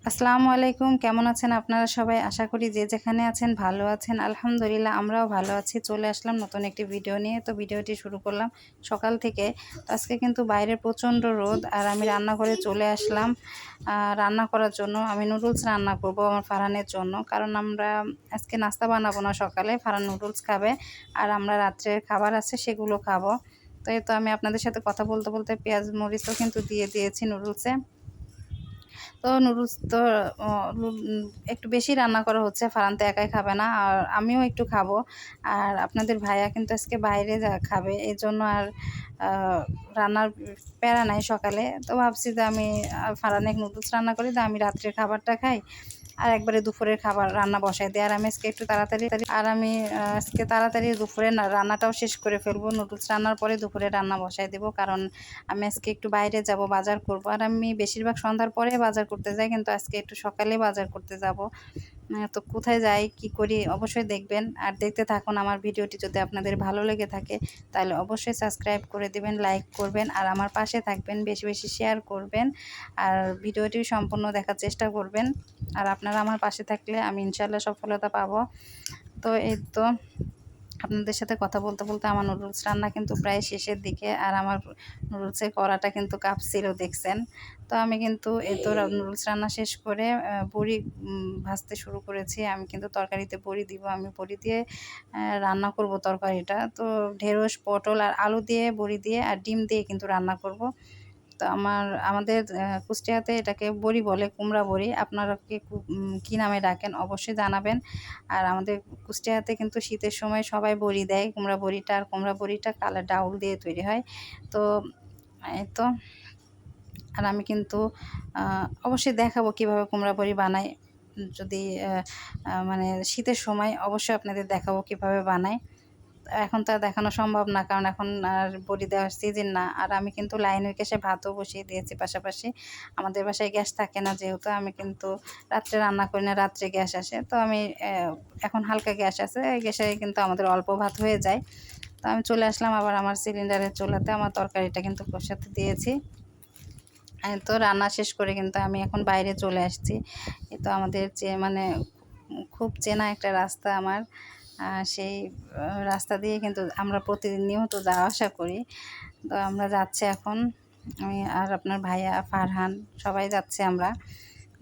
আসসালামু আলাইকুম, কেমন আছেন আপনারা সবাই? আশা করি যে যেখানে আছেন ভালো আছেন। আলহামদুলিল্লাহ আমরাও ভালো আছি। চলে আসলাম নতুন একটি ভিডিও নিয়ে। তো ভিডিওটি শুরু করলাম সকাল থেকে। তো আজকে কিন্তু বাইরে প্রচণ্ড রোদ আর আমি রান্নাঘরে চলে আসলাম রান্না করার জন্য। আমি নুডলস রান্না করব আমার ফারহানের জন্য, কারণ আমরা আজকে নাস্তা বানাবো না সকালে, ফারহান নুডলস খাবে আর আমরা রাত্রের খাবার আছে সেগুলো খাবো। তো এই তো আমি আপনাদের সাথে কথা বলতে বলতে পেঁয়াজ মরিচও কিন্তু দিয়ে দিয়েছি নুডলসে। তো নুডলস তো অ লু একটু বেশি রান্না করা হচ্ছে। ফারহান তো একাই খাবে না, আর আমিও একটু খাবো। আর আপনাদের ভাইয়া কিন্তু আজকে বাইরে খাবে। এজন্য আর আ রান্নার প্যারা নাই সকালে। তো ভাবছি যে আমি ফারহানের নুডলস রান্না করি, তো আমি রাত্রের খাবারটা খাই। আর একবারে দুপুরের খাবার রান্না বসাই দিই। আর আমি আজকে একটু তাড়াতাড়ি আজকে তাড়াতাড়ি দুপুরে রান্নাটাও শেষ করে ফেলবো। নুডলস রান্নার পরে দুপুরে রান্না বসাই দেবো। কারণ আমি আজকে একটু বাইরে যাব, বাজার করব। আর আমি বেশিরভাগ সন্ধ্যার পরে বাজার করতে যাই, কিন্তু আজকে একটু সকালে বাজার করতে যাব। তো কোথায় যাই, কি করি অবশ্যই দেখবেন আর দেখতে থাকুন আমার ভিডিওটি। যদি আপনাদের ভালো লেগে থাকে তাহলে অবশ্যই সাবস্ক্রাইব করে দিবেন, লাইক করবেন আর আমার পাশে থাকবেন, বেশি বেশি শেয়ার করবেন আর ভিডিওটি সম্পূর্ণ দেখার চেষ্টা করবেন। আর আপনারা আমার পাশে থাকলে আমি ইনশাআল্লাহ সফলতা পাবো। তো এই তো আপনাদের সাথে কথা বলতে বলতে আমার নুডলস রান্না কিন্তু প্রায় শেষের দিকে, আর আমার নুডলসের কড়াটা কিন্তু কাঁপছিল দেখছেন। তো আমি কিন্তু এই তো নুডলস রান্না শেষ করে বড়ি ভাজতে শুরু করেছি। আমি কিন্তু তরকারিতে বড়ি দিব, আমি বড়ি দিয়ে রান্না করব তরকারিটা। তো ঢেঁড়স, পটল আর আলু দিয়ে, বড়ি দিয়ে আর ডিম দিয়ে কিন্তু রান্না করব। তো আমাদের কুষ্টিয়াতে এটাকে বড়ি বলে, কুমড়া বড়ি। আপনারা কী নামে ডাকেন অবশ্যই জানাবেন। আর আমাদের কুষ্টিয়াতে কিন্তু শীতের সময় সবাই বড়ি দেয়, কুমড়া বড়িটা। আর কুমড়া বড়িটা কালা ডাউল দিয়ে তৈরি হয়। তো এই তো আর আমি কিন্তু অবশ্যই দেখাবো কীভাবে কুমড়া বড়ি বানাই। যদি মানে শীতের সময় অবশ্যই আপনাদের দেখাবো কীভাবে বানাই। এখন তো আর দেখানো সম্ভব না, কারণ এখন আর বড়ি দেওয়ার সিজন না। আর আমি কিন্তু লাইনের গ্যাসে ভাতও বসিয়ে দিয়েছি পাশাপাশি। আমাদের বাসায় গ্যাস থাকে না যেহেতু, আমি কিন্তু রাত্রে রান্না করি না, রাত্রে গ্যাস আসে। তো আমি এখন হালকা গ্যাস আছে, এই গ্যাসে কিন্তু আমাদের অল্প ভাত হয়ে যায়। তো আমি চলে আসলাম আবার আমার সিলিন্ডারের চুলাতে, আমার তরকারিটা কিন্তু কষাতে দিয়েছি। তো রান্না শেষ করে কিন্তু আমি এখন বাইরে চলে আসছি। এ তো আমাদের মানে খুব চেনা একটা রাস্তা আমার। সেই রাস্তা দিয়ে কিন্তু আমরা প্রতিদিন নিয়মিত যাওয়া আসা করি। তো আমরা যাচ্ছি এখন, আমি আর আপনার ভাইয়া, ফারহান সবাই যাচ্ছি আমরা।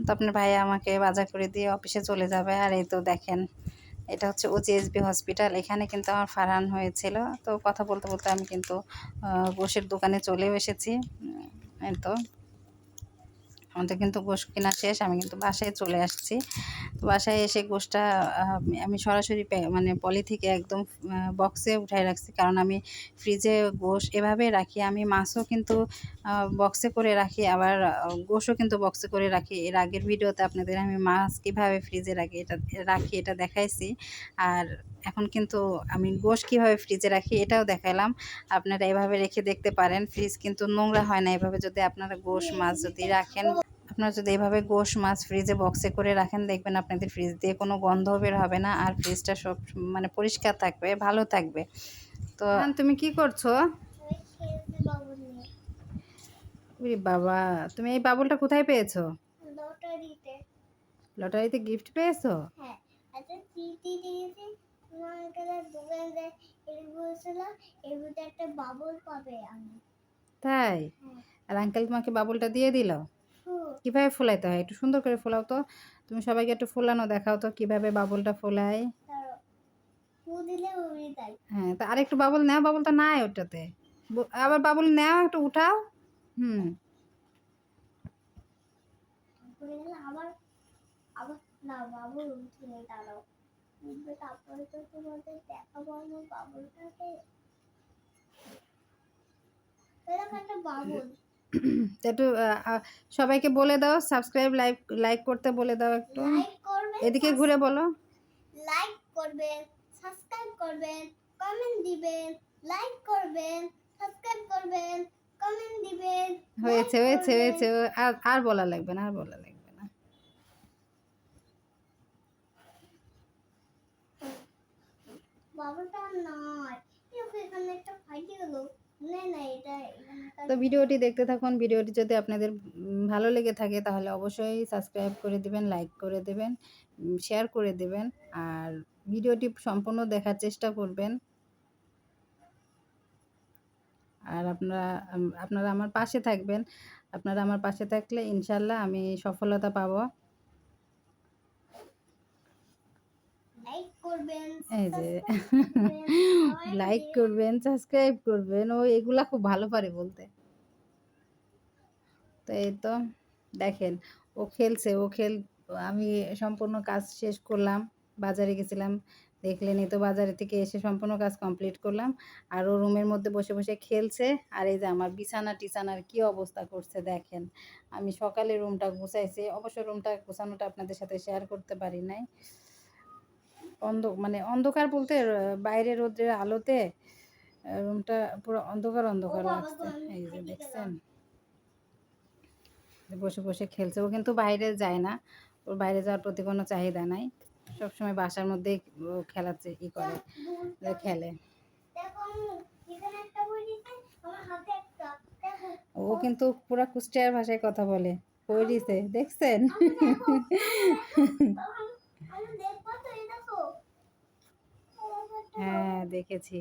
তো আপনার ভাইয়া আমাকে বাজার করে দিয়ে অফিসে চলে যাবে। আর এই তো দেখেন, এটা হচ্ছে OGSB হসপিটাল। এখানে কিন্তু আমার ফারহান হয়েছিল। তো কথা বলতে বলতে আমি কিন্তু গোশের দোকানে চলেও এসেছি। এই তো আমাদের কিন্তু গোশ কেনা শেষ, আমি কিন্তু বাসায় চলে আসছি। তো বাসায় এসে গোশটা আমি সরাসরি মানে পলি থেকে একদম বক্সে উঠায় রাখছি, কারণ আমি ফ্রিজে গোশ এভাবে রাখি। আমি মাছও কিন্তু বক্সে করে রাখি, আবার গোশও কিন্তু বক্সে করে রাখি। এর আগের ভিডিওতে আপনাদের আমি মাছ কীভাবে ফ্রিজে রাখি এটা দেখাইছি। আর এখন কিন্তু আমি গোশ কীভাবে ফ্রিজে রাখি এটাও দেখাইলাম। আপনারা এভাবে রেখে দেখতে পারেন, ফ্রিজ কিন্তু নোংরা হয় না। এভাবে যদি আপনারা গোশ মাছ যদি রাখেন, আপনারা যদি এভাবে গোশ মাছ ফ্রিজে বক্সে করে রাখেন, দেখবেন আপনাদের ফ্রিজ দিয়ে কোনো গন্ধ বের হবে না, আর ফ্রিজটা সব মানে পরিষ্কার থাকবে, ভালো থাকবে। তো তুমি কি করছো? ওরে বাবা, তুমি এই বাবুলটা কোথায় পেয়েছো? লটারিতে। লটারিতে গিফট পেয়েছো? হ্যাঁ, একটা চিঠি দিয়েছি। তোমার কাছে দোকানদার বলেছিল এর ভিতরে একটা বাবুল পাবে আমি। তাই? হ্যাঁ। আর আঙ্কেল তোমাকে বাবুলটা দিয়ে দিল? কিভাবে ফোলাইতে হয় একটু সুন্দর করে ফোলাও তো। তুমি সবাইকে একটু ফোলানো দেখাও তো কিভাবে বাবুলটা ফোলায়। ফু দিলে উড়ে যায়। হ্যাঁ, তা আরেকটু বাবুল নাও, বাবুলটা নাই ওটাতে। আবার বাবুল নাও, একটু উঠাও। হুম। উড়ে গেলে আবার আবার না বাবুল উঠে দাঁড়াও। উঠবে তারপরে তো তোমাদের দেখাবো আমার বাবুলটাকে। এরকম একটা বাবুল। একটু সবাইকে বলে দাও সাবস্ক্রাইব, লাইক করতে বলে দাও একটু। লাইক করবেন, এদিকে ঘুরে বলো। লাইক করবেন, সাবস্ক্রাইব করবেন, কমেন্ট দিবেন। লাইক করবেন, সাবস্ক্রাইব করবেন, কমেন্ট দিবেন। হয়েছে হয়েছে হয়েছে, আর আর বলা লাগবে না, আর বলা লাগবে না। বাবুটা নয়, এখানে একটা ফাইটে গেল। না না এটা এখানকার তো ভিডিওটি দেখতে থাকুন। ভিডিওটি যদি আপনাদের ভালো লেগে থাকে তাহলে অবশ্যই সাবস্ক্রাইব করে দিবেন, লাইক করে দেবেন, শেয়ার করে দেবেন। আর ভিডিওটি সম্পূর্ণ দেখার চেষ্টা করবেন। আর আপনারা আমার পাশে থাকবেন। আপনারা আমার পাশে থাকলে ইনশাআল্লাহ আমি সফলতা পাবো। লাইক করবেন, এই যে সাবস্ক্রাইব করবেন, কমেন্ট লাইক দিন। করবেন, সাবস্ক্রাইব করবেন। ও এগুলা খুব ভালো পারে বলতে। তো এই তো দেখেন ও খেলছে, আমি সম্পূর্ণ কাজ শেষ করলাম। বাজারে গেছিলাম, দেখলেনই তো বাজারে থেকে এসে সম্পূর্ণ কাজ কমপ্লিট করলাম। আর ও রুমের মধ্যে বসে বসে খেলছে। আর এই যে আমার বিছানা-টিছানার কি অবস্থা করছে দেখেন। আমি সকালে রুমটা গুছাইছি। অবশ্য রুমটা গোছানোটা আপনাদের সাথে শেয়ার করতে পারি নাই। মানে অন্ধকার বলতে বাইরে রোদ্রের আলোতে রুমটা পুরো অন্ধকার ও বাবা লাগছে। গো আমি এই যে ফেটে দেখছেন? গেলাম। বসে বসে খেলছে। ও কিন্তু বাইরে যায় না। ওর বাইরে যাওয়ার প্রতি কোনো চাহিদা নাই। সবসময় বাসার মধ্যেই ও খেলাচ্ছে করে, ভুলটা খেলে। দেখো আম্মু, এখানে একটা বই দিছে, আমার হাতে একটা। দেখো। ও ও কিন্তু পুরা কুষ্টিয়ার ভাষায় কথা বলে। কই আম্মু, দিছে দেখছেন? আম্মু দেখো, আম্মু দেখো, বাবা, আম্মু দেখো তো এই দেখো। আমার একটা বাবু হ্যাঁ, দেখেছি।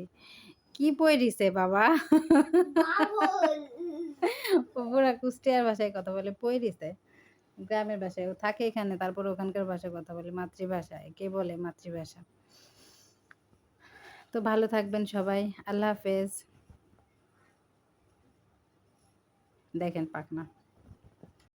কি পইড়িছে বাবা? বাবল। ও পুরা কুষ্টিয়ার ভাষায় কথা বলে। পইড়িছে। গ্রামের ভাষায়। ও থাকে এখানে, তারপরে ওখানকার ভাষায় কথা বলে, মাতৃভাষায়। কে বলে মাতৃভাষা? তো ভালো থাকবেন সবাই। আল্লাহ হাফেজ। দেখেন পাখনা।